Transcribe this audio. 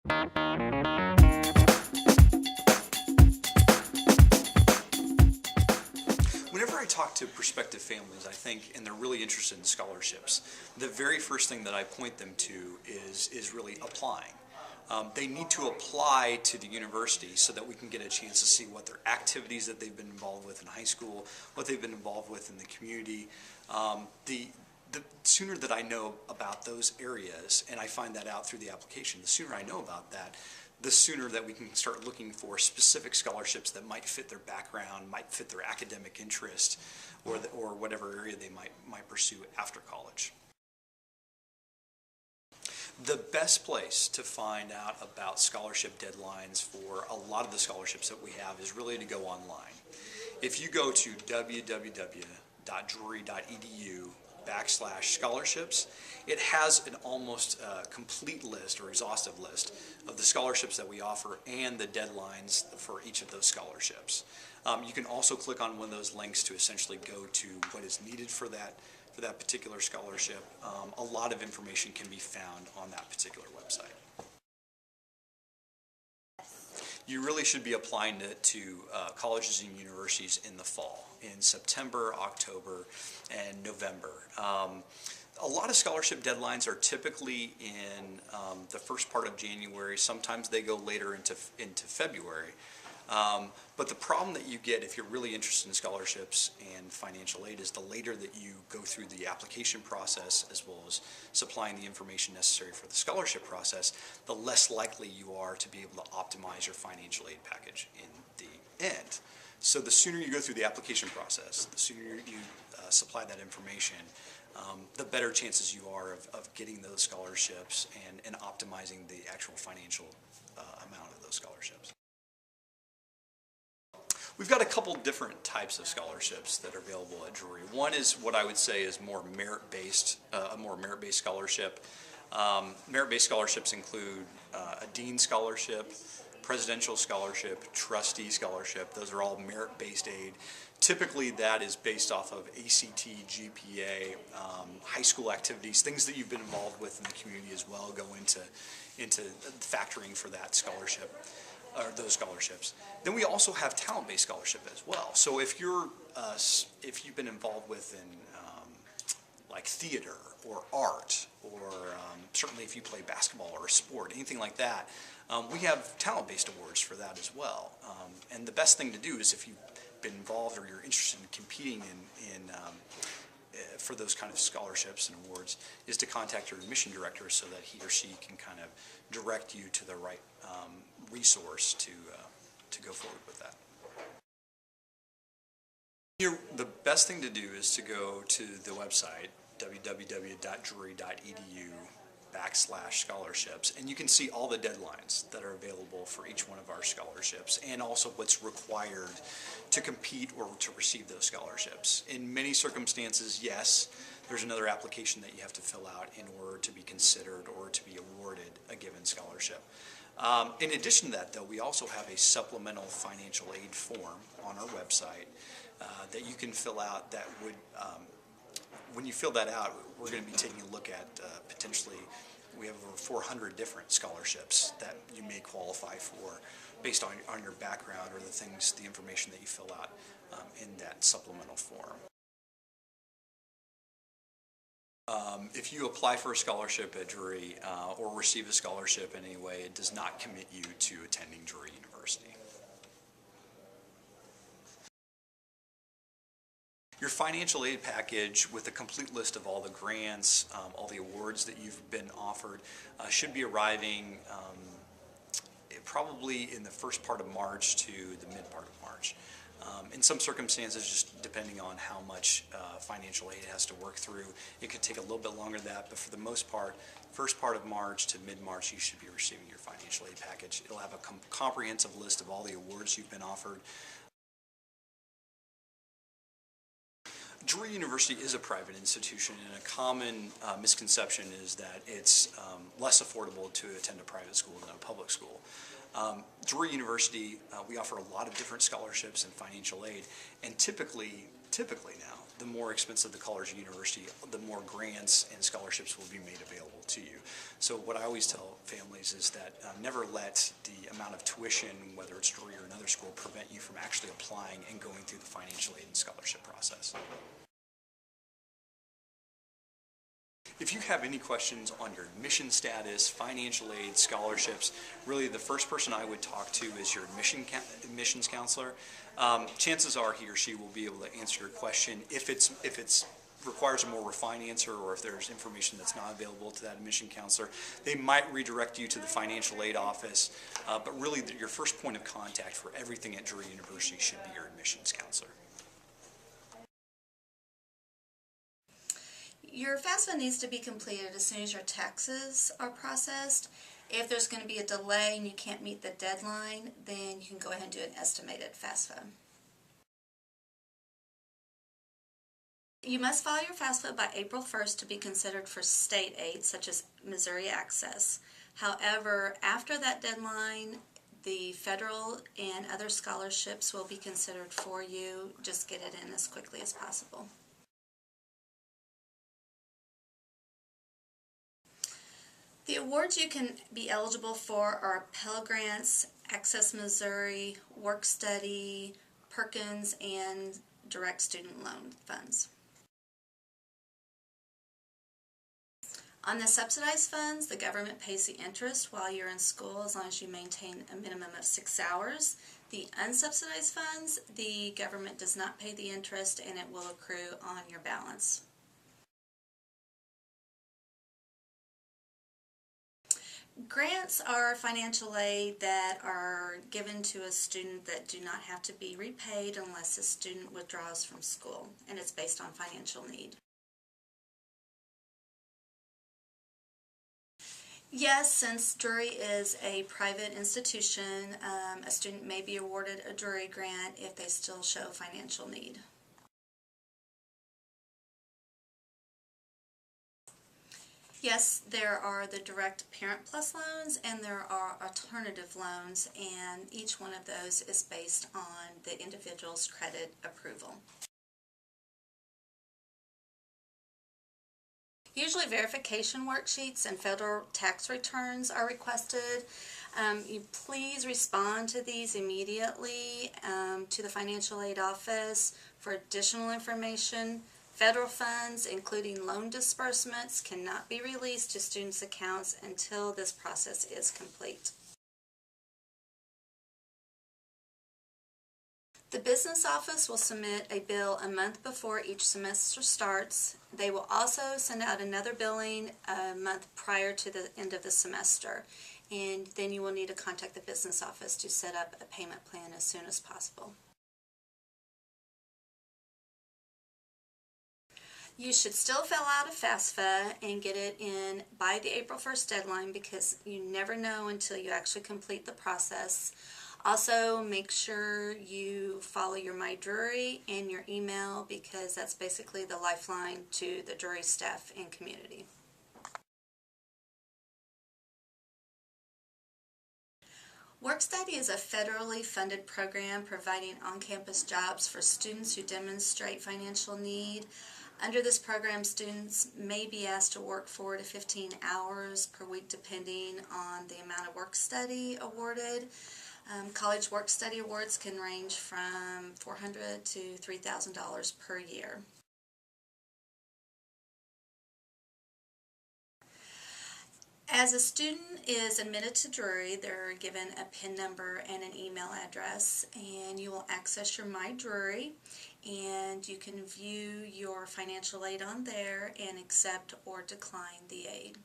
Whenever I talk to prospective families, I think, and they're really interested in scholarships, the very first thing that I point them to is really applying. They need to apply to the university so that we can get a chance to see what their activities that they've been involved with in high school, what they've been involved with in the community. The sooner that I know about those areas, and I find that out through the application, the sooner I know about that, the sooner that we can start looking for specific scholarships that might fit their background, might fit their academic interest, or whatever area they might pursue after college. The best place to find out about scholarship deadlines for a lot of the scholarships that we have is really to go online. If you go to www.drury.edu/scholarships, it has an almost complete list or exhaustive list of the scholarships that we offer and the deadlines for each of those scholarships. You can also click on one of those links to essentially go to what is needed for that particular scholarship. A lot of information can be found on that particular website. You really should be applying to colleges and universities in the fall, in September, October, and November. A lot of scholarship deadlines are typically in the first part of January. Sometimes they go later into February. But the problem that you get if you're really interested in scholarships and financial aid is the later that you go through the application process as well as supplying the information necessary for the scholarship process, the less likely you are to be able to optimize your financial aid package in the end. So the sooner you go through the application process, the sooner you supply that information, the better chances you are of getting those scholarships and optimizing the actual financial amount of those scholarships. We've got a couple different types of scholarships that are available at Drury. One is what I would say is more merit-based, a more merit-based scholarship. Merit-based scholarships include a dean scholarship, presidential scholarship, trustee scholarship. Those are all merit-based aid. Typically that is based off of ACT, GPA, high school activities, things that you've been involved with in the community as well go into factoring for that scholarship. Or those scholarships. Then we also have talent-based scholarship as well. So if you've been involved with like theater or art, or certainly if you play basketball or a sport, anything like that, we have talent-based awards for that as well. And the best thing to do is if you've been involved or you're interested in competing for those kind of scholarships and awards, is to contact your admission director so that he or she can kind of direct you to the right resource to go forward with that. The best thing to do is to go to the website www.drury.edu/scholarships, and you can see all the deadlines that are available for each one of our scholarships and also what's required to compete or to receive those scholarships. In many circumstances, yes, there's another application that you have to fill out in order to be considered or to be awarded a given scholarship. In addition to that, though, we also have a supplemental financial aid form on our website that you can fill out that would, when you fill that out, we're going to be taking a look at potentially, we have over 400 different scholarships that you may qualify for based on your background or the information that you fill out in that supplemental form. If you apply for a scholarship at Drury or receive a scholarship in any way, it does not commit you to attending Drury University. Your financial aid package with a complete list of all the grants, all the awards that you've been offered, should be arriving probably in the first part of March to the mid part of March. In some circumstances, just depending on how much financial aid has to work through, it could take a little bit longer than that, but for the most part, first part of March to mid-March, you should be receiving your financial aid package. It'll have a comprehensive list of all the awards you've been offered. Drury University is a private institution, and a common misconception is that it's less affordable to attend a private school than a public school. Drury University, we offer a lot of different scholarships and financial aid, and typically typically now, the more expensive the college or university, the more grants and scholarships will be made available to you. So what I always tell families is that never let the amount of tuition, whether it's Drury or another school, prevent you from actually applying and going through the financial aid and scholarship process. If you have any questions on your admission status, financial aid, scholarships, really the first person I would talk to is your admissions counselor. Chances are he or she will be able to answer your question. If it's requires a more refined answer, or if there's information that's not available to that admission counselor, they might redirect you to the financial aid office. But really, your first point of contact for everything at Drury University should be your admissions counselor. Your FAFSA needs to be completed as soon as your taxes are processed. If there's going to be a delay and you can't meet the deadline, then you can go ahead and do an estimated FAFSA. You must file your FAFSA by April 1st to be considered for state aid, such as Missouri Access. However, after that deadline, the federal and other scholarships will be considered for you. Just get it in as quickly as possible. The awards you can be eligible for are Pell Grants, Access Missouri, Work Study, Perkins, and Direct Student Loan Funds. On the subsidized funds, the government pays the interest while you're in school as long as you maintain a minimum of 6 hours. The unsubsidized funds, the government does not pay the interest and it will accrue on your balance. Grants are financial aid that are given to a student that do not have to be repaid unless the student withdraws from school, and it's based on financial need. Yes, since Drury is a private institution, a student may be awarded a Drury grant if they still show financial need. Yes, there are the direct Parent Plus loans and there are alternative loans, and each one of those is based on the individual's credit approval. Usually verification worksheets and federal tax returns are requested. You please respond to these immediately to the financial aid office for additional information. Federal funds, including loan disbursements, cannot be released to students' accounts until this process is complete. The business office will submit a bill a month before each semester starts. They will also send out another billing a month prior to the end of the semester, and then you will need to contact the business office to set up a payment plan as soon as possible. You should still fill out a FAFSA and get it in by the April 1st deadline, because you never know until you actually complete the process. Also, make sure you follow your My Drury and your email, because that's basically the lifeline to the Drury staff and community. Work Study is a federally funded program providing on-campus jobs for students who demonstrate financial need. Under this program, students may be asked to work 4 to 15 hours per week depending on the amount of work study awarded. College work study awards can range from $400 to $3,000 per year. As a student is admitted to Drury, they're given a PIN number and an email address, and you will access your My Drury, and you can view your financial aid on there and accept or decline the aid.